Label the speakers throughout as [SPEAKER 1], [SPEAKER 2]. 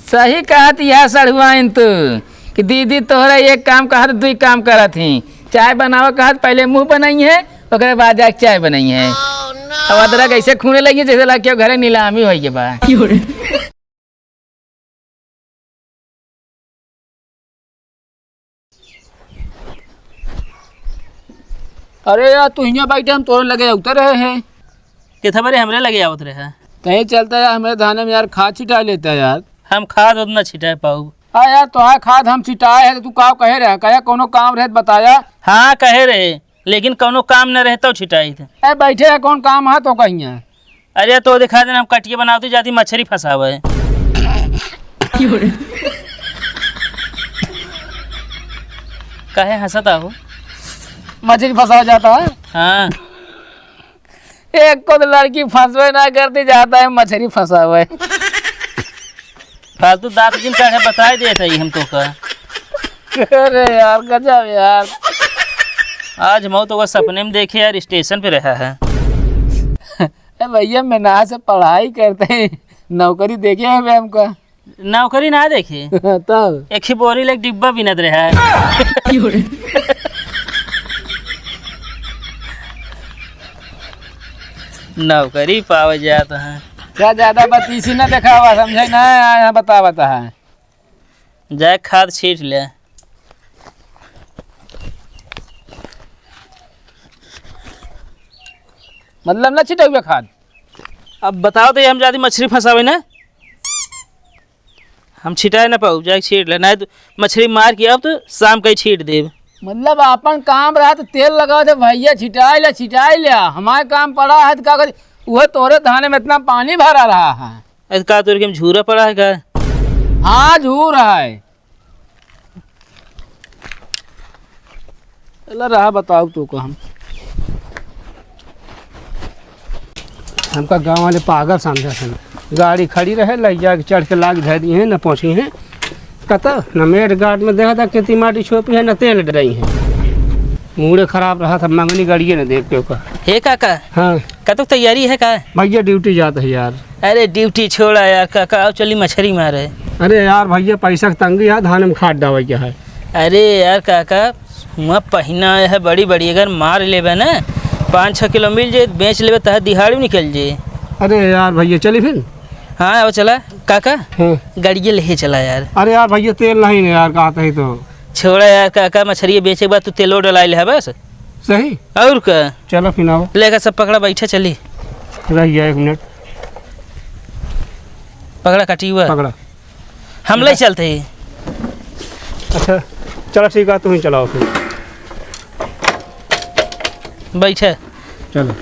[SPEAKER 1] सही कहत यह सड़ुआइन तू कि दीदी तोहरा एक काम कहत दुई काम करत ही। चाय बनावा कहत पहले मुंह बनाई है ओकरे बाद जाके चाय बनाई है। अब अदरक ऐसे खूने लगी जैसे लगे घरे नीलामी हो के बा। अरे यार तू यहाँ बैठे हम तोड़ने लगे उतर रहे हैं
[SPEAKER 2] कितना बड़े हमरे लगे आवत रहे
[SPEAKER 1] कहीं चलता है हमें धाने में यार खाद छिटा लेता है यार।
[SPEAKER 2] हम खाद उतना छिटा पाऊ।
[SPEAKER 1] हाँ यार तो हाँ खाद हम छिटाए है तो तू का कहे रहे कहे कोनो काम रहे बताया।
[SPEAKER 2] हाँ कहे रहे लेकिन कोनो काम न रहे तो छिटाई थे।
[SPEAKER 1] अरे बैठे है कौन काम है तो कहीं।
[SPEAKER 2] अरे तो दिखा देना हम कटिया बनाते जाती मछली फंसावे है। कहे हंसता हो
[SPEAKER 1] मछली फंसा जाता है।
[SPEAKER 2] हाँ
[SPEAKER 1] एक को तो लड़की फंसवे ना करती जाता है मछली फंसा हुआ है।
[SPEAKER 2] फालतू दांत जिन का बता देता ही हम तो का।
[SPEAKER 1] अरे यार गजब यार।
[SPEAKER 2] आज मैं तो सपने में देखे यार स्टेशन पे रहा है।
[SPEAKER 1] भैया मैं ना से पढ़ाई करते हैं नौकरी देखे है हमका।
[SPEAKER 2] नौकरी ना देखे
[SPEAKER 1] तब
[SPEAKER 2] एक ही बोरी लग डिब्बा बिनत रहा है। नौकरी पावे जाता है
[SPEAKER 1] क्या ज्यादा बतीसी ना देखा हुआ समझे ना यहाँ बता है।
[SPEAKER 2] जाए खाद छीट ले।
[SPEAKER 1] मतलब ना छिटे हुए खाद।
[SPEAKER 2] अब बताओ तो ये हम ज्यादा मछली फंसावे ना हम छिटाए ना पाऊ जाए छीट ले। नहीं तो मछली मार के अब तो शाम का ही छीट दे।
[SPEAKER 1] मतलब अपन काम रहा तो तेल लगा दे भैया छिटाई लिया हमारे काम पड़ा है तो क्या करी वह तोरे धाने में इतना पानी भरा रहा है।
[SPEAKER 2] का तो हम झूरा पड़ा है का।
[SPEAKER 1] हाँ झूर है। रहा बताओ तू को हमका गांव वाले पागल समझा थे। गाड़ी खड़ी रहे लग जा चढ़ के लाग धर दी है न पहुँची है कत न मेट गाट में देखा था खेती माटी छोपी है न तेल डराई है। मूड खराब रहा था मंगनी गाड़िए न देख के का।
[SPEAKER 2] हे काका
[SPEAKER 1] हाँ
[SPEAKER 2] कतो तैयारी है का।
[SPEAKER 1] भैया ड्यूटी जाता है यार।
[SPEAKER 2] अरे ड्यूटी छोड़ा यार काका आओ चली मछली मारे।
[SPEAKER 1] अरे यार भैया पैसा की तंगी है धान में खाद डावे क्या है।
[SPEAKER 2] अरे यार काका मैं पहना है बड़ी बड़ी अगर मार लेबे ना 5-6 किलो मिल जाए बेच लेबे तह दिहाड़ी निकल जाए।
[SPEAKER 1] अरे यार भैया चली फिर।
[SPEAKER 2] हाँ अब चला काका
[SPEAKER 1] हाँ।
[SPEAKER 2] गाड़िए ले चला यार।
[SPEAKER 1] अरे यार भैया तेल नहीं है यार कहते ही तो।
[SPEAKER 2] छोड़ा यार काका मछली बेचे के बाद तू तेलो डलाई ले है बस
[SPEAKER 1] सही
[SPEAKER 2] और का।
[SPEAKER 1] चलो फिर आओ
[SPEAKER 2] लेकर सब पकड़ा बैठा चली
[SPEAKER 1] रहिए 1 मिनट
[SPEAKER 2] पकड़ा कटी हुआ
[SPEAKER 1] पकड़ा
[SPEAKER 2] हम ले चलते ही।
[SPEAKER 1] अच्छा चलो ठीक है तुम ही चलाओ फिर
[SPEAKER 2] बैठे
[SPEAKER 1] चलो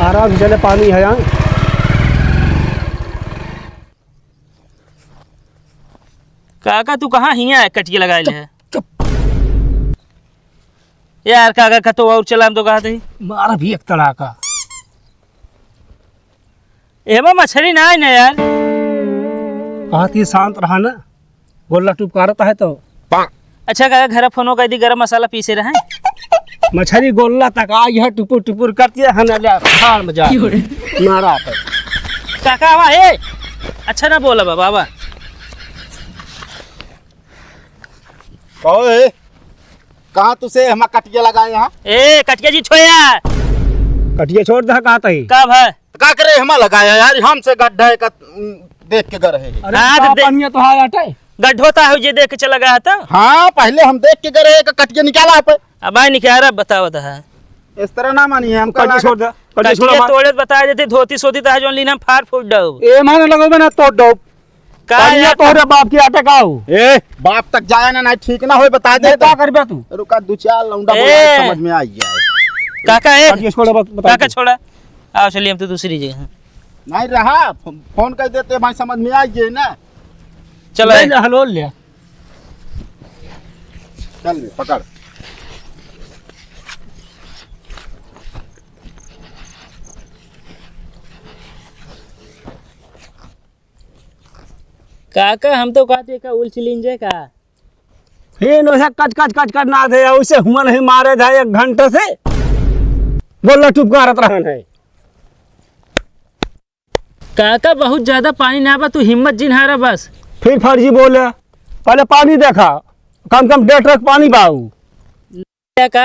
[SPEAKER 1] आराम से चले पानी है यहाँ।
[SPEAKER 2] काका तू कहाँ हिया है कटिया लगा ले है यार काका का तो और चला हम तो कहा थे
[SPEAKER 1] मारा भी एक तरह का
[SPEAKER 2] एमा मछली ना है ना यार।
[SPEAKER 1] बहुत ही शांत रहा ना गोला टुपकारता है तो।
[SPEAKER 2] अच्छा काका घर फोनो कर दी गरम मसाला पीसे रहे
[SPEAKER 1] मछली गोला तक आई है टुपुर टुपुर करती है खाड़ में जा मारा पे।
[SPEAKER 2] काका आवा ए अच्छा ना बोला बाबा
[SPEAKER 3] ओए कहाँ तुसे हम कटिया लगाए यहाँ।
[SPEAKER 2] ए कटिया जी छोया
[SPEAKER 1] कटिया छोड़ दे कहता ही
[SPEAKER 2] का भाई
[SPEAKER 3] का करे हम लगाया यार हमसे गड्ढा का देख के गए हैं।
[SPEAKER 1] अरे
[SPEAKER 2] हाँ,
[SPEAKER 1] पानी तो हाय हटे
[SPEAKER 2] गड्ढोता है जे देख के चला गया था।
[SPEAKER 3] हाँ पहले हम देख के गए कटिया निकाला पे।
[SPEAKER 2] अब आई निकाल रहा बताओ है
[SPEAKER 3] इस तरह ना मानिए हम
[SPEAKER 1] कटिया छोड़ दे कटिया छोड़
[SPEAKER 2] कटिया तोड़े बता देते धोती सोती था जो लीना फाड़ फूट दो
[SPEAKER 1] ए माने लगो ना तो डो
[SPEAKER 2] का
[SPEAKER 1] कटिया
[SPEAKER 2] यार
[SPEAKER 1] तोरे बाप की आटे काऊ
[SPEAKER 3] ए बाप तक जाया ना नहीं ठीक ना हो बता दे
[SPEAKER 1] क्या करबे तू।
[SPEAKER 3] रुका 2-4 लौंडा
[SPEAKER 2] ए।
[SPEAKER 3] बोला समझ में आई जाए।
[SPEAKER 2] काका ए
[SPEAKER 1] कटिया छोड़ बता
[SPEAKER 2] काका छोड़ा आओ चलिए हम तो दूसरी जगह
[SPEAKER 3] नहीं रहा फोन कर देते भाई समझ में आ गए ना।
[SPEAKER 2] चलो
[SPEAKER 1] ले हलो ले
[SPEAKER 3] चल ले, पकड़
[SPEAKER 2] काका हम तो कहते का उल चिलिंजे का
[SPEAKER 1] फिर वैसे कट ना दे उसे हुआ नहीं मारे था 1 घंटे से बोला टुपकारत रहन है।
[SPEAKER 2] काका बहुत ज्यादा पानी ना बा, तू हिम्मत जिनहारा बस।
[SPEAKER 4] फिर फर्जी बोले, पहले पानी देखा, कम कम 1.5 ट्रक पानी बाऊ।
[SPEAKER 2] क्या का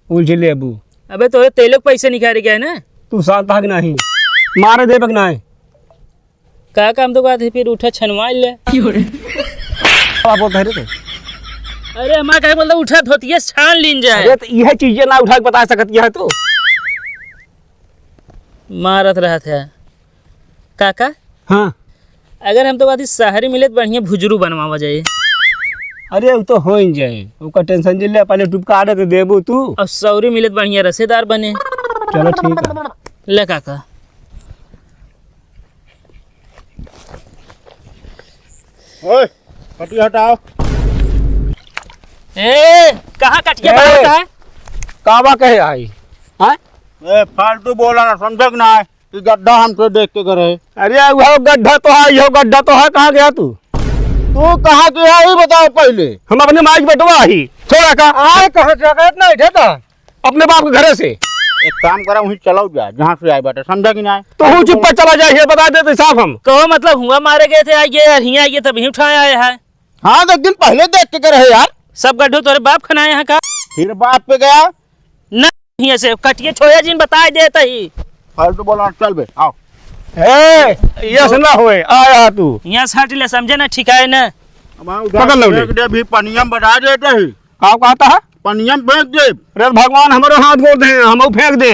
[SPEAKER 4] उलझे लेबू।
[SPEAKER 2] अबे तोरे तेलों पैसे निकाल गए ना।
[SPEAKER 4] तू साथ भाग नहीं, मारे दे बक नहीं।
[SPEAKER 2] काका हम तो बात है फिर उठा छनवा ले।
[SPEAKER 4] आप बोलते रहे थे।
[SPEAKER 2] अरे हमारा क्या बोलता उठा धोतिया छान लीन जाए।
[SPEAKER 4] अरे तो यह चीजें ना उठा के बता सकती है तो।
[SPEAKER 2] मारत रहा था काका।
[SPEAKER 4] हाँ
[SPEAKER 2] अगर हम तो बात शहरी मिले तो बढ़िया भुजरू बनवा जाए।
[SPEAKER 4] अरे वो तो हो ही जाए, उसका टेंशन ले, पहले टुपका आड़े तो देबू तू।
[SPEAKER 2] और सौरी मिले तो बढ़िया रसेदार बने।
[SPEAKER 4] चलो ठीक है।
[SPEAKER 2] ले काका।
[SPEAKER 3] ओए कटिया हटाओ।
[SPEAKER 2] ए कहाँ कटिया बनाता है?
[SPEAKER 4] काबा कहे आई। हाँ
[SPEAKER 3] ए फालतू बोला ना, समझ ना है कि गड्ढा हमसे देख के करे।
[SPEAKER 4] अरे वो गड्ढा तो है, यो गड्ढा तो है। कहाँ गया तू?
[SPEAKER 3] तू कहाँ के है बताओ पहले।
[SPEAKER 4] हम अपने माइक बैठवा ही छोड़ा का आए कहाँ से इतना इधर था अपने बाप के घरे से।
[SPEAKER 3] एक काम करा वहीं चलो जा जहाँ से आए बेटा, समझा कि ना।
[SPEAKER 4] तो हूँ चुप पर चला जाए, बता देते साफ हम।
[SPEAKER 2] कहो मतलब हुआ मारे गए थे आइए हिया आइए तभी उठाए आए हैं।
[SPEAKER 3] हाँ तो एक दिन पहले देख के करे यार।
[SPEAKER 2] सब गड्ढो तोरे बाप खनाए हैं का?
[SPEAKER 3] फिर बाप पे गया।
[SPEAKER 2] ना हिया से कटिए छोया जिन बताए देता ही।
[SPEAKER 3] फालतू बोला, चल बे आओ।
[SPEAKER 4] ये सुना होए आया तू
[SPEAKER 2] यहाँ साट ले समझे ना ठिकाए ना।
[SPEAKER 3] पकड़ लो दे भी पनियम बता देते ही।
[SPEAKER 4] का कहता है?
[SPEAKER 3] पनियम फेंक दे।
[SPEAKER 4] अरे भगवान हमारे हाथ गोड़ दे, हम फेंक दे।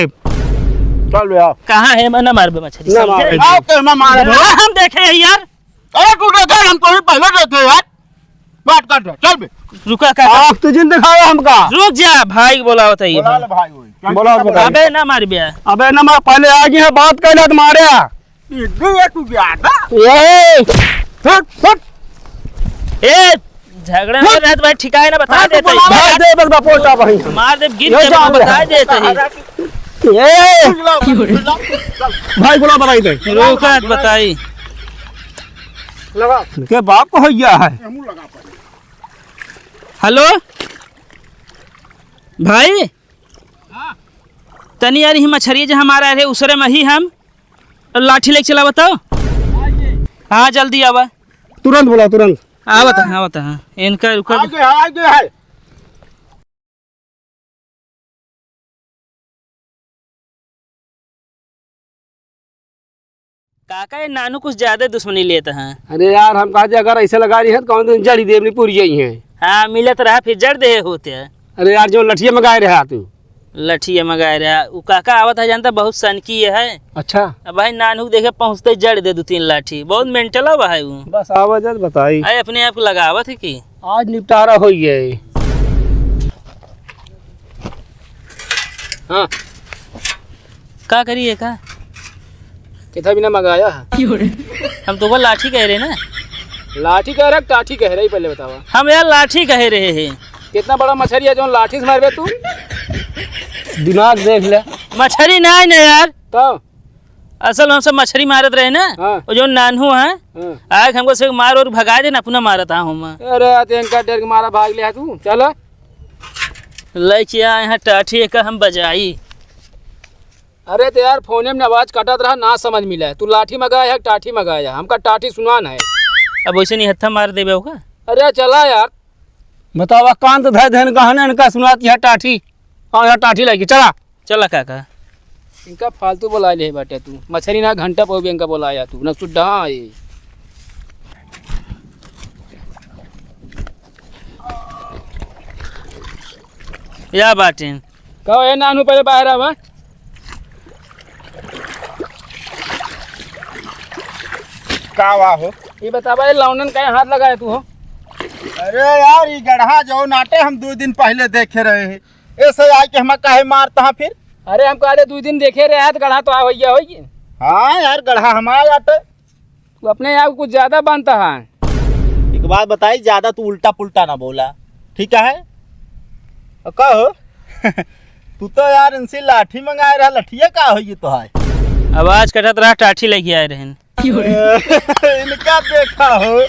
[SPEAKER 3] चल बे आओ।
[SPEAKER 2] कहाँ है ना मारबे मछली
[SPEAKER 4] ना मारे।
[SPEAKER 2] समझे?
[SPEAKER 3] आओ के मैं मारे।
[SPEAKER 2] हम देखे हैं यार।
[SPEAKER 3] अरे तू देखे, हम तो पहले देखे यार। बात कर दे, चल बे।
[SPEAKER 2] रुका का
[SPEAKER 4] आप तुझे दिखाया हमका।
[SPEAKER 2] रुक जा भाई बोला होता है
[SPEAKER 3] बोला ले भाई वही।
[SPEAKER 4] बोला बता।
[SPEAKER 2] अबे ना मार बिया।
[SPEAKER 4] अबे ना मैं पहले आ गई है, बात कहला तो मारे।
[SPEAKER 3] ये तू ज्यादा।
[SPEAKER 4] ये फट फट
[SPEAKER 2] ए झगड़ा में रहत भाई ठिकाए ना बता देते ही।
[SPEAKER 4] भाग दे बस बापोटा भाई।
[SPEAKER 2] मार दे गिर
[SPEAKER 4] ये
[SPEAKER 2] के
[SPEAKER 4] जान
[SPEAKER 2] बता देते ही।
[SPEAKER 4] ये भाई बोला बताई दे।
[SPEAKER 2] रुका बताई।
[SPEAKER 3] लगा
[SPEAKER 4] के बाप को हो गया है।
[SPEAKER 3] मुंह लगा पड़े।
[SPEAKER 2] हेलो भाई तनी यार ही मछरी जो हमारा रहे उसरे में ही हम लाठी लेके चला बताओ। हाँ जल्दी आवा।
[SPEAKER 4] तुरंत बोला तुरंत।
[SPEAKER 2] हाँ बता हाँ इनका रुका।
[SPEAKER 3] आगे है।
[SPEAKER 2] काका ये नानू कुछ ज्यादा दुश्मनी लेते हैं।
[SPEAKER 4] अरे यार हम कहा अगर ऐसे लगा रही है तो कौन दिन जड़ी देवनी पूरी यही है।
[SPEAKER 2] हाँ मिलत रहा फिर जड़ दे होते हैं।
[SPEAKER 4] अरे यार जो लठिया मंगाए रहा तू।
[SPEAKER 2] लठिया मंगाए रहा वो काका आवत है जानता बहुत सनकी है।
[SPEAKER 4] अच्छा
[SPEAKER 2] अब भाई नानू देखे पहुँचते जड़ दे 2-3 लाठी बहुत मेंटल है भाई वो।
[SPEAKER 4] बस आवाज बताई।
[SPEAKER 2] अरे अपने आप को लगावत है कि
[SPEAKER 4] आज निपटारा हो गया। हाँ
[SPEAKER 2] का करिए का
[SPEAKER 1] कितना बिना मंगाया
[SPEAKER 2] हम तो वो लाठी कह रहे ना।
[SPEAKER 1] लाठी कह रहा टाठी कह रही पहले बतावा।
[SPEAKER 2] हम यार लाठी कह रहे हैं।
[SPEAKER 1] कितना बड़ा मछली है जो लाठी से मारबे तू?
[SPEAKER 4] दिमाग देख ले।
[SPEAKER 2] मछली ना है ना यार।
[SPEAKER 1] तो
[SPEAKER 2] असल हम सब मछली मारत रहे ना।
[SPEAKER 1] हाँ।
[SPEAKER 2] वो जो नानू है
[SPEAKER 1] हाँ।
[SPEAKER 2] आग हमको से मार और भगा देना अपना मारत हम।
[SPEAKER 1] अरे इनका डर के मारा भाग लिया तू। चल
[SPEAKER 2] लेके यहाँ टाठी का हम बजाई।
[SPEAKER 1] अरे तो यार फोने में आवाज कटत रहा ना समझ मिला है। तू लाठी मंगाया है टाठी मंगाया? हमका टाठी सुनवान है।
[SPEAKER 2] अब वैसे नहीं हत्था मार देवे होगा।
[SPEAKER 1] अरे चला यार।
[SPEAKER 4] बतावा कांत धै धन कहने इनका सुनाती है टाठी। हाँ यार टाठी लगी चला।
[SPEAKER 2] चला काका
[SPEAKER 1] इनका फालतू बोला ले बाटे तू। मछली ना घंटा पो भी इनका बोलाया तू ना सुड्ढा है।
[SPEAKER 2] या बाटेन
[SPEAKER 1] कहो ए नानू पहले बाहर आवा।
[SPEAKER 3] का हो?
[SPEAKER 1] ये बतावा ये लौंडन का हाथ लगाया तू हो?
[SPEAKER 3] अरे यार ये गढ़ा जो नाटे हम 2 दिन पहले देखे रहे हैं। ऐसे आके हम काहे मारता फिर?
[SPEAKER 1] अरे हम कहा 2 दिन देखे रहे हाथ गढ़ा तो आ भैया होगी।
[SPEAKER 3] हाँ यार गढ़ा हमारा आटे।
[SPEAKER 1] तू अपने आप को कुछ ज्यादा बांधता है।
[SPEAKER 3] एक बात बताई, ज्यादा तू उल्टा पुल्टा ना बोला, ठीक है? कहो तू तो यार इनसे लाठी मंगाए रहा, लठिया का हो ये तो है।
[SPEAKER 2] आवाज कटत रहा टाठी लेके आए रहे।
[SPEAKER 3] इनका देखा हो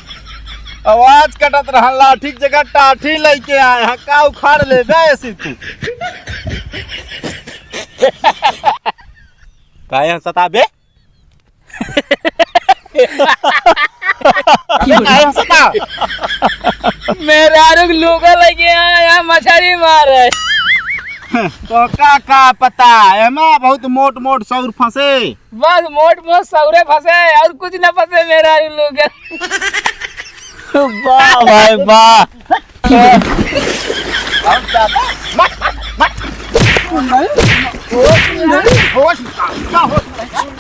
[SPEAKER 3] आवाज कटत रहा लाठी की जगह टाठी लेके आए हैं। का उखाड़ ले ऐसे तू काहे सताबे?
[SPEAKER 1] मेरा रुक लूगा लगे यहाँ मछली मार है।
[SPEAKER 3] तो का पता एमा बहुत मोट मोट सौर फंसे।
[SPEAKER 1] बस मोट मोट सौरे फंसे और कुछ न फंसे मेरा लूगा।
[SPEAKER 3] वाह भाई वाह।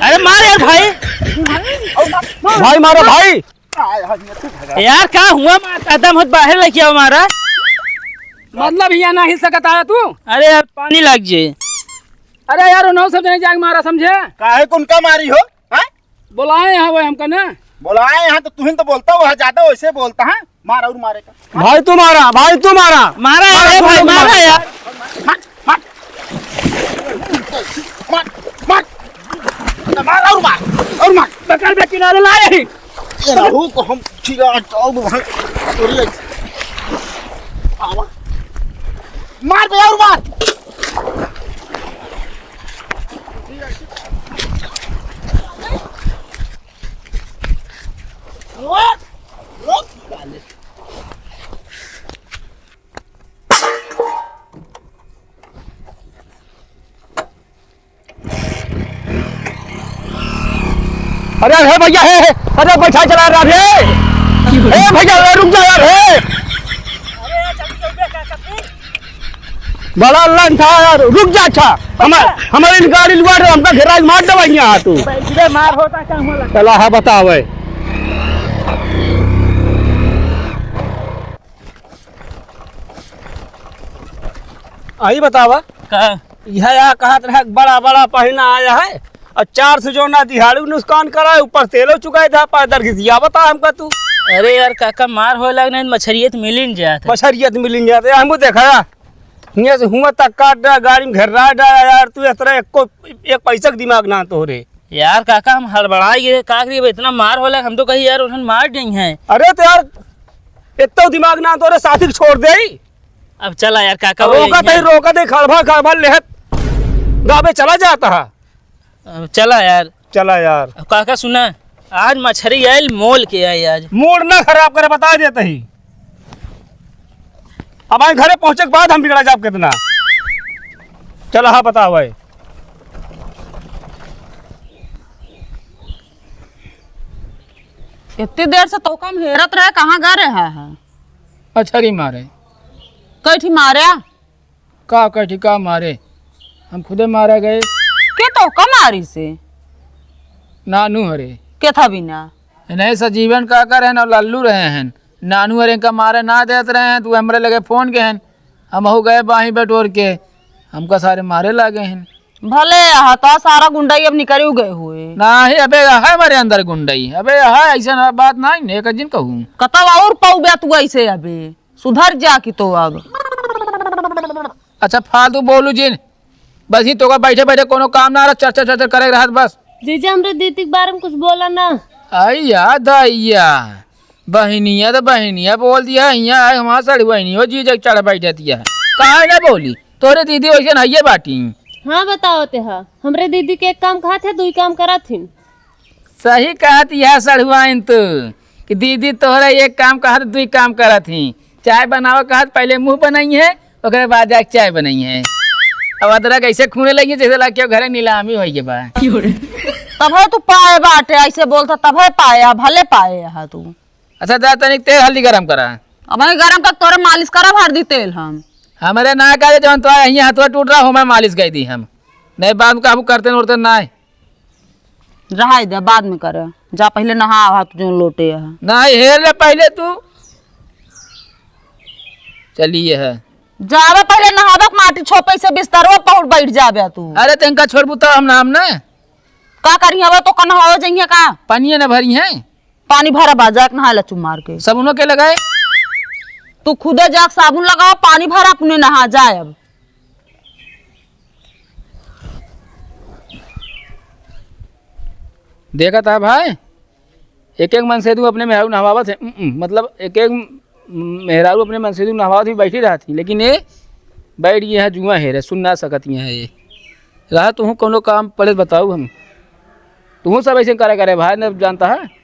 [SPEAKER 2] अरे मार यार भाई।
[SPEAKER 4] भाई मारो भाई।
[SPEAKER 2] यार क्या हुआ? कदम बहुत बाहर लेके आओ मारा।
[SPEAKER 1] मतलब यहाँ ना हिल सकता है तू।
[SPEAKER 2] अरे यार पानी लग जे।
[SPEAKER 1] अरे यार नौ सब नहीं जाग मारा समझे।
[SPEAKER 3] काहे कुनका मारी हो? हैं?
[SPEAKER 1] बुलाए यहाँ वो हमका ना।
[SPEAKER 3] बोलाए यहाँ तो तुहिन तो बोलता हो ज्यादा वैसे बोलता है। मार और मारेगा।
[SPEAKER 4] भाई तू मारा, भाई तू मारा।
[SPEAKER 2] मारा यार भाई मारा यार।
[SPEAKER 3] मार और मार और मार।
[SPEAKER 1] बकर पे किनारे लाए।
[SPEAKER 3] ये रहू को हम चिरा जाओ भाई। तोरी आवा मार बे और मार।
[SPEAKER 4] अरे हे भैया हे, अरे बैठा चला रहा है। ए भैया रुक जा यार हे। बड़ा लन था यार, रुक जा। अच्छा हमारी गाड़ी लुआ दे, हमका घेरा मार दे भैया तू।
[SPEAKER 1] मार होता क्या हुआ?
[SPEAKER 4] चला हाँ बतावे। आई बतावा
[SPEAKER 2] का
[SPEAKER 4] यह यहाँ कहा तरह बड़ा बड़ा पहना आया है और 4 से जो ना दिहाड़ी नुकसान करा है, ऊपर तेलो चुकाए था पैदल घिसिया। बता हमका तू।
[SPEAKER 2] अरे यार काका मार हो लगना मछरियत मिल ही नहीं जाता।
[SPEAKER 4] बशरियत मिल जाते हमको देखा यहाँ से हुआ तक काट रहा, गाड़ी में घेर रहा यार। तू इस तरह एक पैसा का दिमाग ना तो रे
[SPEAKER 2] यार काका हम हड़बड़ा गए। का करिए इतना मार हो लग, हम तो कही यार उन्होंने मार दी है।
[SPEAKER 4] अरे तो यार इतना दिमाग ना तो रे, साथी को छोड़ दे।
[SPEAKER 2] अब चला यार काका
[SPEAKER 4] रोका दे खड़बा खड़बा लेहत गावे चला जाता है।
[SPEAKER 2] अब चला यार।
[SPEAKER 4] चला यार।
[SPEAKER 2] अब काका सुना आज मछली आयल मोल के आई आज।
[SPEAKER 4] मूड ना खराब करे बता देते ही। अब आए घरे पहुंचे के बाद हम बिगड़ा जाब कितना। चला हाँ बता भाई।
[SPEAKER 5] इतनी देर से तो कम हेरत रहे, कहाँ गा रहा है?
[SPEAKER 1] मछली मारे।
[SPEAKER 5] कैठी मारे?
[SPEAKER 1] का कठी का मारे? हम खुदे मारे गए।
[SPEAKER 5] के तो कम मारी से?
[SPEAKER 1] नानू हरे
[SPEAKER 5] के था बिना?
[SPEAKER 1] नहीं सजीवन का कर हैं और लल्लू रहे हैं। नानू हरे का मारे ना देते रहे हैं तो हमरे लगे फोन के हैं। हम हो गए बाही बटोर के, हमका सारे मारे लगे हैं।
[SPEAKER 5] भले हता सारा गुंडाई अब निकल गए हुए।
[SPEAKER 1] नहीं अबे है हमारे अंदर गुंडई। अबे है ऐसा बात नहीं एक दिन कहूँ।
[SPEAKER 5] कतब और पाऊ बे तू ऐसे अबे सुधर जा कि तो अब।
[SPEAKER 1] अच्छा फालतू बोलू जिन बस ही तो का बैठे बैठे कोनो काम ना रहा, चर्चा चर्चा करे रहा बस।
[SPEAKER 6] जीजा हमरे दीदी के बारे में कुछ बोला ना।
[SPEAKER 1] अय्या दैया बहनिया तो बहनिया बोल दिया। यहाँ हमारा साड़ी बहनी हो जीजा चढ़ बैठ जाती है। कहा ना बोली तोरे दीदी वैसे नहीं बाटी।
[SPEAKER 6] हाँ बताओ ते हा हमरे दीदी के एक काम कहा थे, 2 काम करा थी।
[SPEAKER 1] सही कहत यह सड़ुआइन तो कि दीदी तोहरा एक काम कहा 2 काम करा थी। चाय बनावा कहा पहले मुंह बनाई है ओकरे बाद जाके चाय बनाई है। अब अदरक ऐसे खूने लगी जैसे लग के घरे नीलामी हो बा।
[SPEAKER 5] तब तू पाए बाटे ऐसे बोलता तब पाए भले पाए है तू।
[SPEAKER 1] अच्छा जा तनिक तेल हल्दी गरम करा।
[SPEAKER 5] अब गरम कर तोरे मालिश करा भर दी तेल हम।
[SPEAKER 1] हमारे ना कहे जब तो यहाँ हाथवा टूट रहा हो मैं मालिश गई दी हम नहीं बाद में काबू करते उड़ते ना
[SPEAKER 5] रहा दे बाद में करे। जा पहले नहा हाथ जो लोटे है
[SPEAKER 1] नहीं हेर ले पहले तू। चलिए है
[SPEAKER 5] जावे पहले नहावे माटी छोपे से बिस्तरवा पहुंच बैठ जावे तू।
[SPEAKER 1] अरे तेंका छोड़बू तो हम नाम ना
[SPEAKER 5] का करी हवे तो कन्हा हो जाइए का
[SPEAKER 1] पानी न भरी है।
[SPEAKER 5] पानी भरा बाजा के नहा लचू मार के
[SPEAKER 1] सब उन्हों के लगाए।
[SPEAKER 5] तू खुदे जाके साबुन लगाओ पानी भरा अपने नहा जाए। अब
[SPEAKER 1] देखा था भाई एक मन से तू अपने मेहरारू नहवावत है। मतलब एक मेहरारू अपने मन से तू नहवावत ही बैठी रहा थी लेकिन ये बैठ गई है जुआ है रे सुन ना सकती है ये रहा तू कोनो काम पड़े बताऊ हम। तू सब ऐसे करे करे भाई ने जानता है